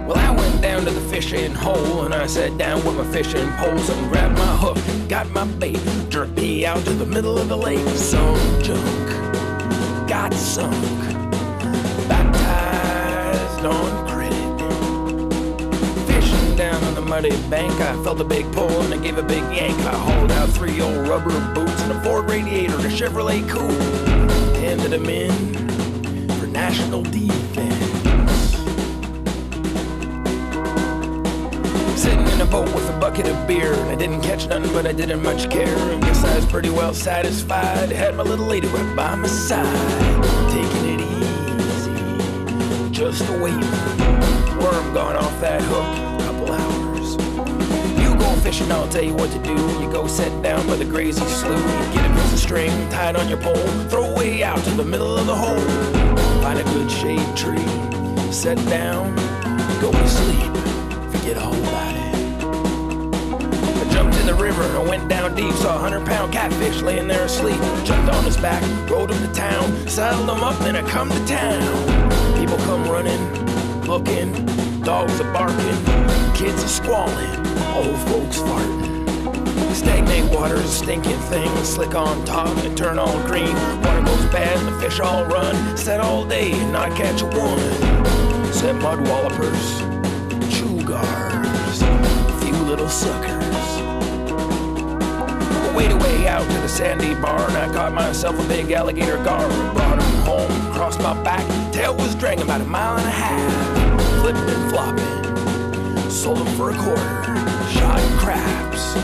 Well, I went down to the fishing hole and I sat down with my fishing poles and grabbed my hook, got my bait, jerked me out to the middle of the lake. Some junk got sunk, baptized on credit. Fishing down on the muddy bank, I felt a big pull and I gave a big yank. I hauled out 3 old rubber boots and a Ford radiator and a Chevrolet coupe. Handed them in for national defense. Sitting in a boat with a bucket of beer, and I didn't catch nothing, but I didn't much care. I guess I was pretty well satisfied. Had my little lady right by my side, taking it easy, just waiting. Worm gone off that hook, couple hours. You go fishing, I'll tell you what to do. You go set down by the crazy slough. You get a piece of string tied on your pole, throw away out to the middle of the hole. Find a good shade tree, set down, go to sleep. Forget all about it. I jumped in the river and I went down deep. Saw a 100-pound catfish laying there asleep. Jumped on his back, rode him to town, saddled him up, then I come to town. People come running, looking, dogs are barking, kids are squalling, old folks farting. Stagnate water's a stinking thing, slick on top and turn all green. Water goes bad and the fish all run. Set all day and not catch a one. Set mud wallopers, a few little suckers. Way out to the sandy barn, I caught myself a big alligator gar. Brought him home, crossed my back, tail was dragging about 1.5 miles. Flipping and flopping, sold him for $0.25. Shot crabs,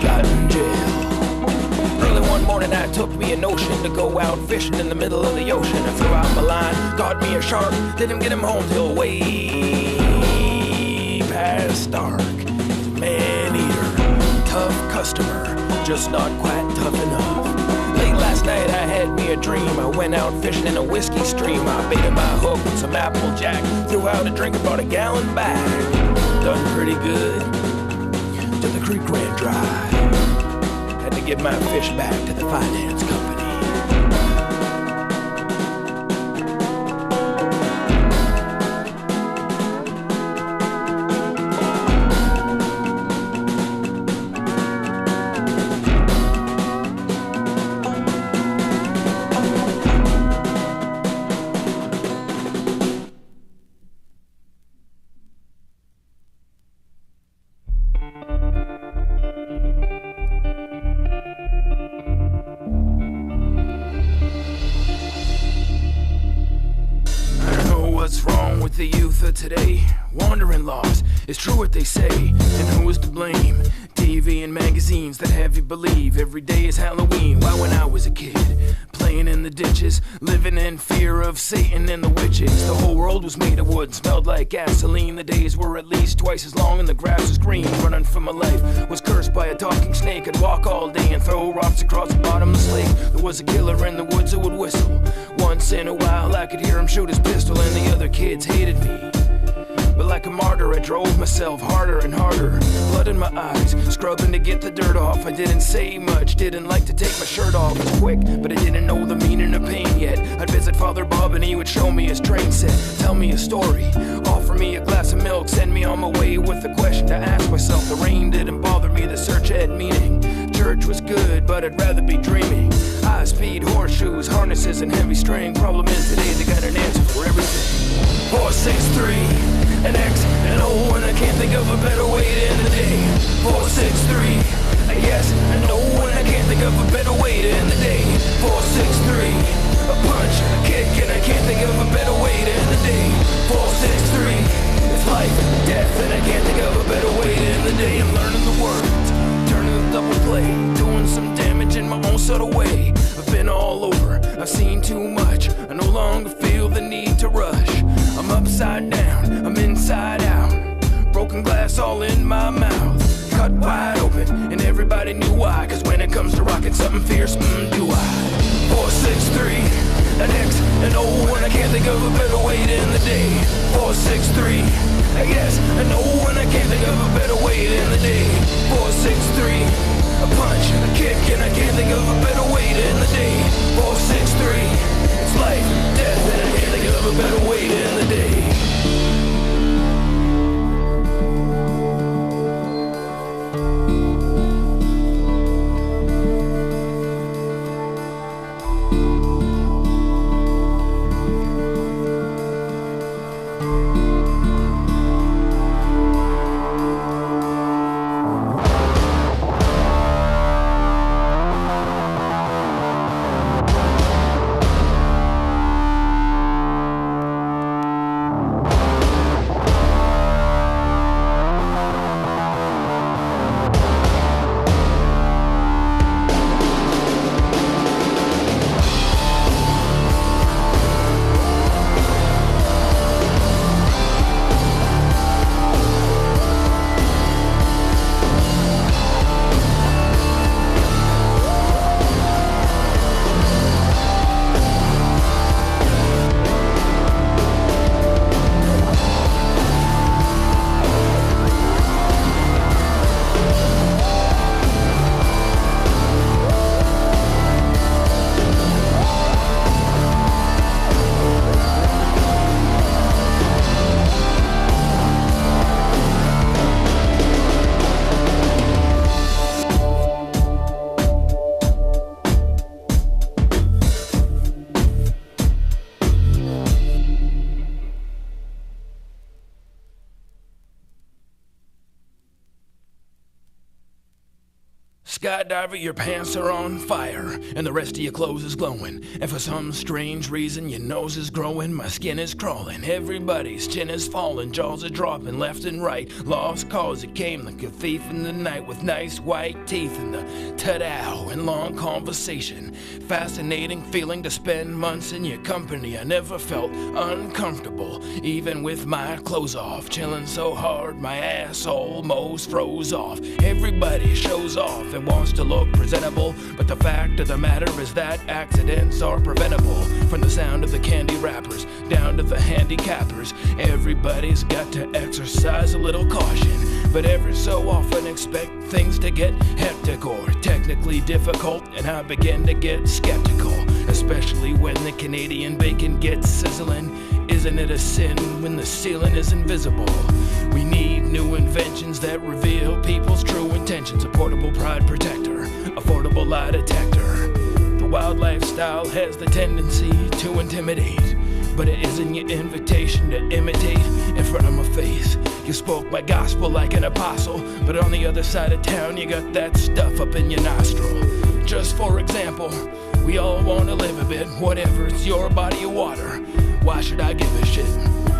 got in jail. Early one morning I took me a notion to go out fishing in the middle of the ocean. I threw out my line, caught me a shark, didn't get him home till way past dark. He's a man-eater, tough customer, just not quite tough enough. Late last night I had me a dream. I went out fishing in a whiskey stream. I baited my hook with some Applejack, threw out a drink and brought a gallon back. Done pretty good till the creek ran dry. Had to give my fish back to the finance company. The youth of today, wandering lost. It's true what they say, and who is to blame? TV and magazines that have you believe every day is Halloween. Why, when I was a kid, playing in the ditches, living in fear of Satan and the witches. The whole world was made of wood, smelled like gasoline. The days were at least twice as long and the grass was green. Running for my life, was cursed by a talking snake. I'd walk all day and throw rocks across the bottomless lake. There was a killer in the woods who would whistle. Once in a while I could hear him shoot his pistol, and the other kids hated me. But like a martyr, I drove myself harder and harder. Blood in my eyes, scrubbing to get the dirt off. I didn't say much, didn't like to take my shirt off. It was quick, but I didn't know the meaning of pain yet. I'd visit Father Bob and he would show me his train set. Tell me a story, offer me a glass of milk, send me on my way with a question to ask myself. The rain didn't bother me, the search had meaning. Church was good, but I'd rather be dreaming. High-speed horseshoes, harnesses, and heavy string. Problem is today they got an answer for everything. 463 an X, an O, and I can't think of a better way to end the day. 463, a yes, a no, and I can't think of a better way to end the day. 463, a punch, a kick, and I can't think of a better way to end the day. 463, it's life, death, and I can't think of a better way to end the day. I'm learning the words, turning the double play, doing some damage in my own subtle way. I've been all over, I've seen too much, I no longer feel the need to rush. I'm upside down, I'm inside out, broken glass all in my mouth, cut wide open, and everybody knew why. Cause when it comes to rocking something fierce, do I. 463, an X, an O, and I can't think of a better way to end the day. 463, I guess, an O, and I can't think of a better way to end the day. 463, a punch, a kick, and I can't think of a better way to end the day. 463, it's life, death, and I can't think of a better way to end the day. Skydiver, your pants are on fire, and the rest of your clothes is glowing. And for some strange reason, your nose is growing, my skin is crawling. Everybody's chin is falling, jaws are dropping left and right. Lost cause, it came like a thief in the night with nice white teeth and the ta-dow and long conversation. Fascinating feeling to spend months in your company. I never felt uncomfortable, even with my clothes off. Chilling so hard, my ass almost froze off. Everybody shows off and wants to look presentable, but the fact of the matter is that accidents are preventable. From the sound of the candy wrappers down to the handicappers, everybody's got to exercise a little caution, but every so often expect things to get hectic or technically difficult, and I begin to get skeptical, especially when the Canadian bacon gets sizzling. Isn't it a sin when the ceiling is invisible? We need new inventions that reveal people's true intentions. A portable pride protector, affordable lie detector. The wild lifestyle has the tendency to intimidate, but it isn't your invitation to imitate in front of my face. You spoke my gospel like an apostle, but on the other side of town you got that stuff up in your nostril. Just for example, we all want to live a bit, whatever, it's your body of water. Why should I give a shit?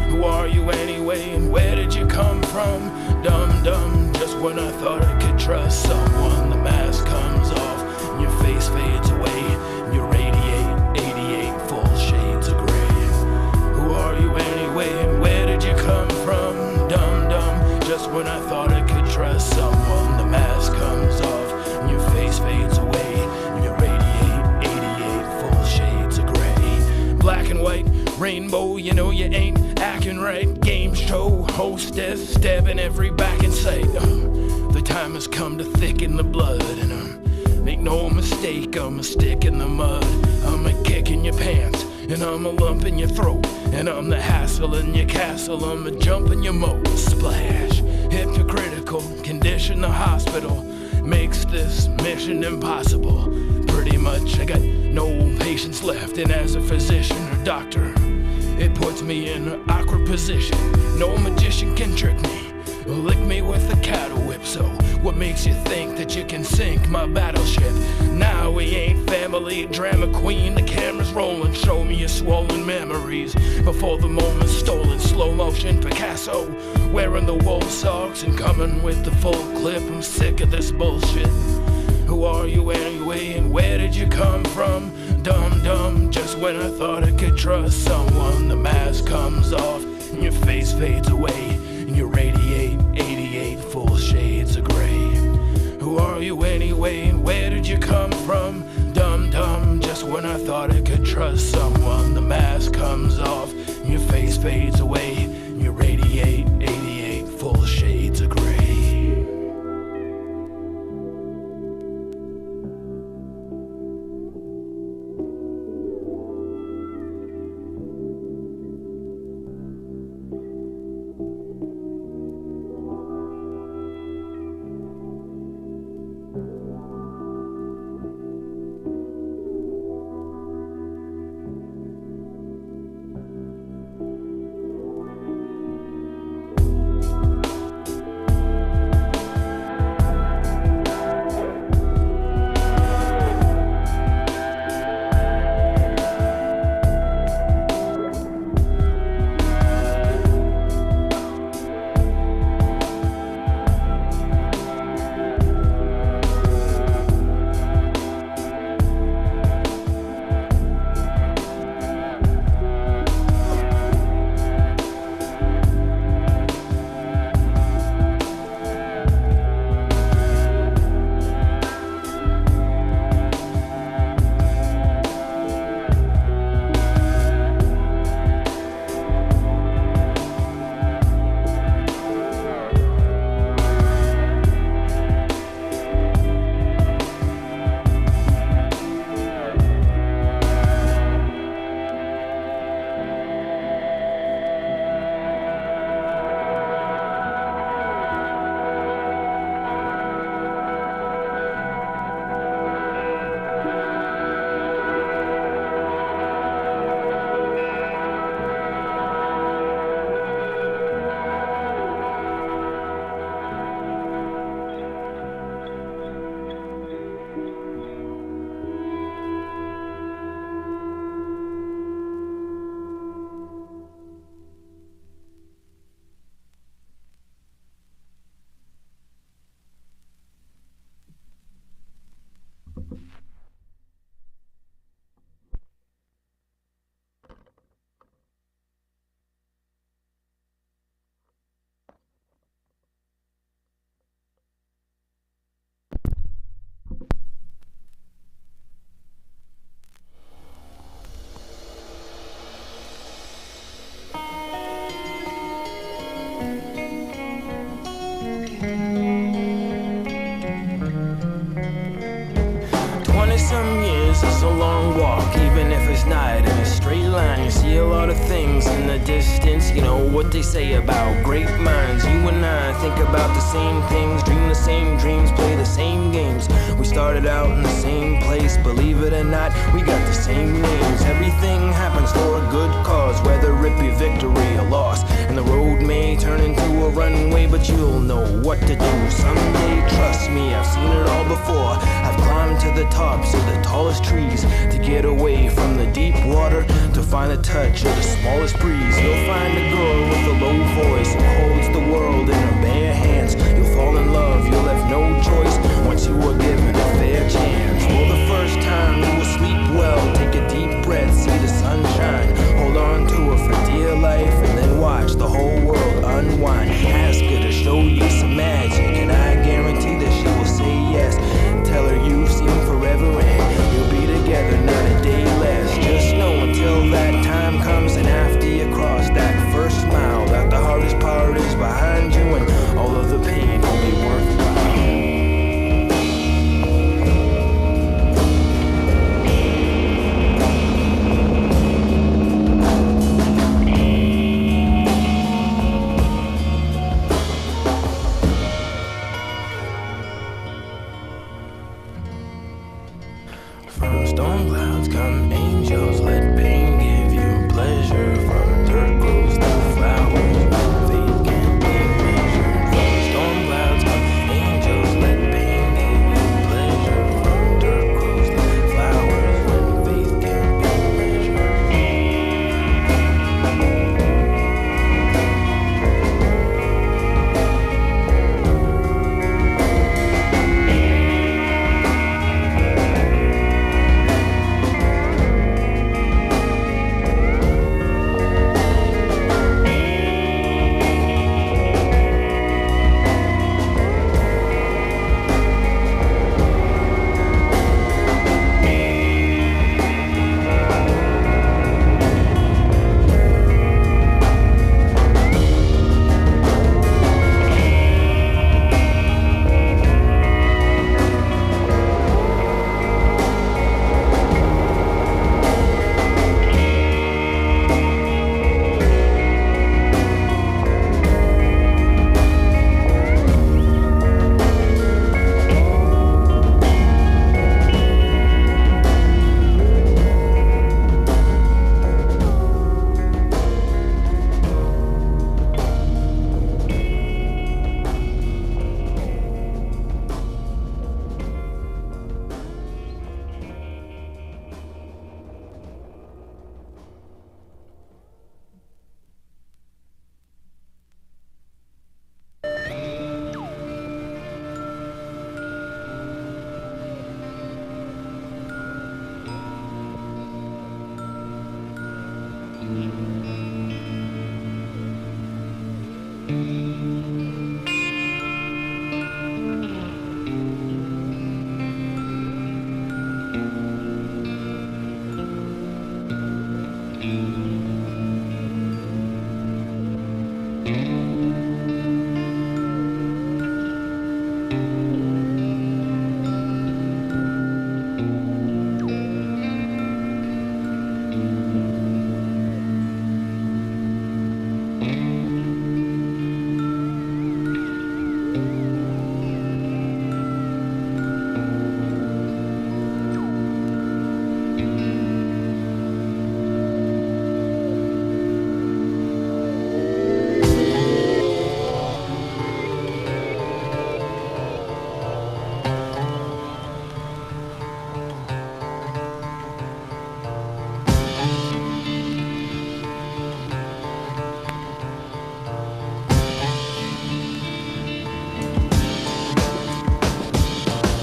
Who are you anyway, and where did you come from? Dum-dum, just when I thought I could trust someone, the mask comes off, and your face fades away, and you radiate 88 full shades of gray. Who are you anyway, and where did you come from? Dum-dum, just when I thought I could trust someone, the mask comes off, and your face fades away, and you radiate 88 full shades of gray. Black and white, rainbow, you know you ain't acting right. Game show hostess, stabbing every back in sight. The time has come to thicken the blood, and make no mistake, I'm a stick in the mud. I'm a kick in your pants, and I'm a lump in your throat, and I'm the hassle in your castle. I'm a jump in your moat. Splash, hypocritical condition. The hospital makes this mission impossible. Pretty much I got no patience left, and as a physician or doctor, it puts me in an awkward position. No magician can trick me, lick me with a cattle whip. So what makes you think that you can sink my battleship? Now we ain't family drama queen. The camera's rolling, show me your swollen memories before the moment's stolen. Slow motion Picasso, wearing the wool socks and coming with the full clip. I'm sick of this bullshit. Who are you anyway, and where did you come from? Dum-dum, just when I thought I could trust someone, the mask comes off, and your face fades away, and you radiate 88 full shades of gray. Who are you anyway, and where did you come from? Dum-dum, just when I thought I could trust someone, the mask comes off, and your face fades away, and you radiate 88 full shades of gray. see a lot of things in the distance. You know what they say about great minds. You and I think about the same things, dream the same dreams, play the same games. We started out in the same place, believe it or not, we got the same names. Everything happens for a good cause, whether it be victory or loss. And the road may turn into a runway, but you'll know what to do someday. Trust me, I've seen it all before. I've climbed to the tops of the tallest trees to get away from the deep water, to find the touch of the smallest breeze. You'll find a girl with a low voice who holds the world in her bare hands. You'll fall in love, you'll have no choice once you are given a fair chance. For the first time you will sleep well, take a deep breath, see the sunshine, hold on to her for dear life, and then watch the whole world unwind. Ask her to show you some magic, and I guarantee that she will say yes. Tell her you've seen forever and you'll be together not a day less. Just know until that time comes, and after you cross that first mile, that the hardest part is behind you, and all of the pain will be worthwhile. From storm clouds come angels, let pain give you pleasure. From dirt grows the flowers, faith can't be measured. From storm clouds come angels, let pain give you pleasure. From dirt grows the flowers, when faith can't be measured.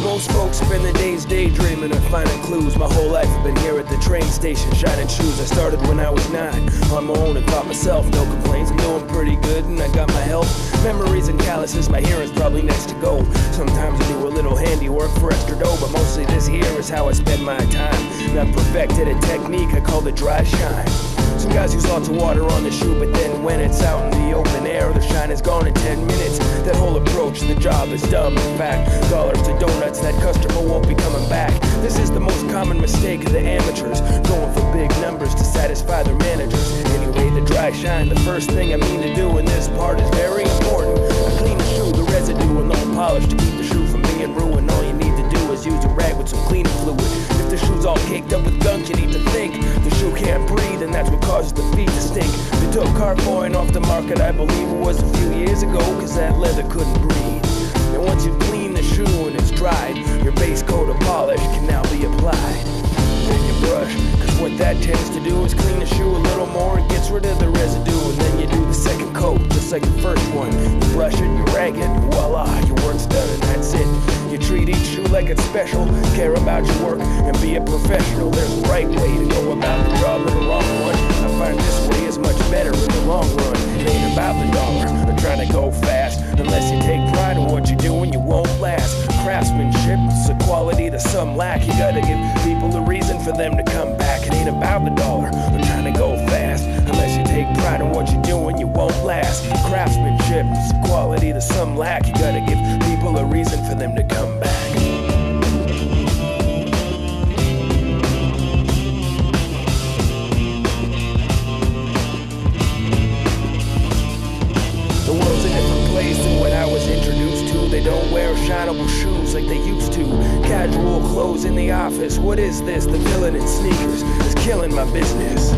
Most folks spend their days daydreaming and finding clues. My whole life I've been here at the train station, shining shoes. I started when I was 9, on my own and taught myself. No complaints, I'm doing pretty good and I got my help. Memories and calluses, my hearing's probably next to go. Sometimes I do a little handiwork for extra dough, but mostly this here is how I spend my time. I've perfected a technique I call the dry shine. Some guys use lots of water on the shoe, but then when it's out in the open air, the shine is gone in 10 minutes. That whole approach approach to the job is dumb. In fact, dollars to donuts, that customer won't be coming back. This is the most common mistake of the amateurs, going for big numbers to satisfy their managers. Anyway, the dry shine, the first thing I mean to do in this part is very important. I clean the shoe, the residue, and the polish to keep the shoe from being ruined. All you need to do is use a rag with some cleaning fluid. If the shoe's all caked up with gunk, you need to think the shoe can't breathe, and that's what causes the feet to stink. They took carboy off the market, I believe it was a few years ago, cause that leather couldn't breathe. And once you clean the shoe and it's dried, your base coat of polish can now be applied. Then you brush, cause what that tends to do is clean the shoe a little more, it gets rid of the residue, and then you do the second coat, just like the first one. You brush it, you rag it, and voila, your work's done, and that's it. You treat each shoe like it's special, care about your work, and be a professional. There's a right way to go about the job and a wrong one. I find this way is much better in the long run. It ain't about the dollar, or trying to go fast. Unless you take pride in what you're doing, you won't last. Craftsmanship, it's a quality that some lack. You gotta give people a reason for them to come back. It ain't about the dollar, or trying to go fast. Unless you take pride in what you're doing, you won't last. Craftsmanship, it's a quality that some lack. You gotta give people a reason for them to come back. They don't wear shinable shoes like they used to. Casual clothes in the office. What is this? The villain in sneakers is killing my business.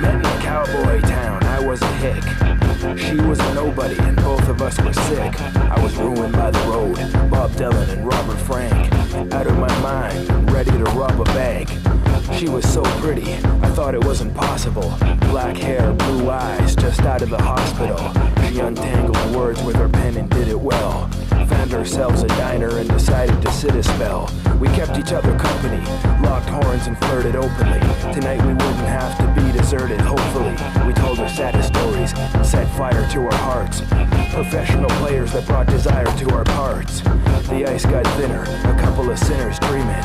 Met in a cowboy town, I was a hick. She was a nobody and both of us were sick. I was ruined by the road, Bob Dylan and Robert Frank. Out of my mind, ready to rob a bank. She was so pretty, I thought it was impossible. Black hair, blue eyes, just out of the hospital. She untangled words with her pen and did it well. Found ourselves a diner and decided to sit a spell. We kept each other company, locked horns and flirted openly. Tonight we wouldn't have to be deserted, hopefully. We told her saddest stories, set fire to our hearts. Professional players that brought desire to our parts. The ice got thinner, a couple of sinners dreaming.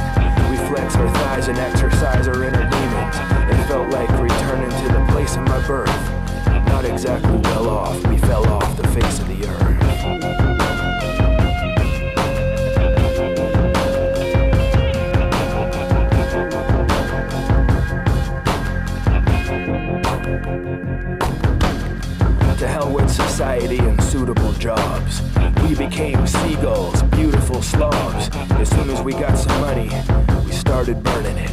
We flex our thighs and exercise our inner demons. It felt like returning to the place of my birth. Not exactly well off, we fell off the face of the earth. To hell with society and suitable jobs. We became seagulls, beautiful slobs. As soon as we got some money, we started burning it.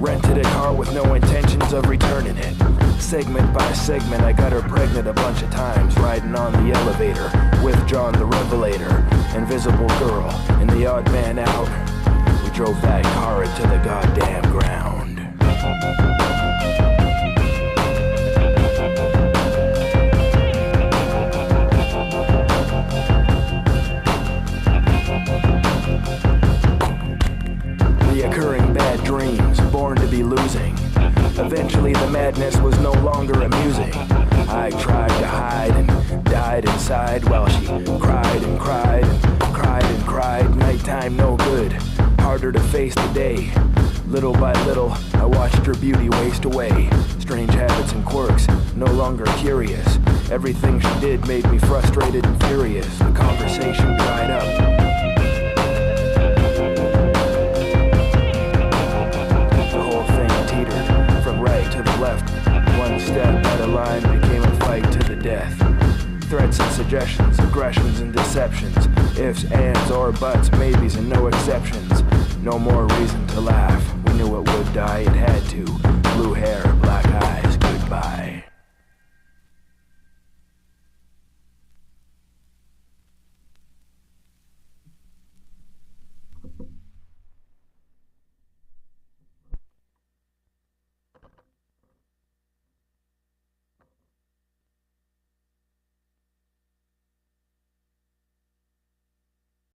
Rented a car with no intentions of returning it. Segment by segment, I got her pregnant a bunch of times. Riding on the elevator with John the Revelator. Invisible girl and the odd man out. We drove that car into the goddamn ground. while she cried and cried and cried and cried. Nighttime no good, harder to face the day. Little by little, I watched her beauty waste away. Strange habits and quirks, no longer curious. Everything she did made me frustrated and furious. The conversation dried up. The whole thing teetered from right to the left. One step at a line became a fight to the death. Threats and suggestions, aggressions and deceptions. Ifs, ands, or buts, maybes and no exceptions. No more reason to laugh. We knew it would die, it had to. Blue hair,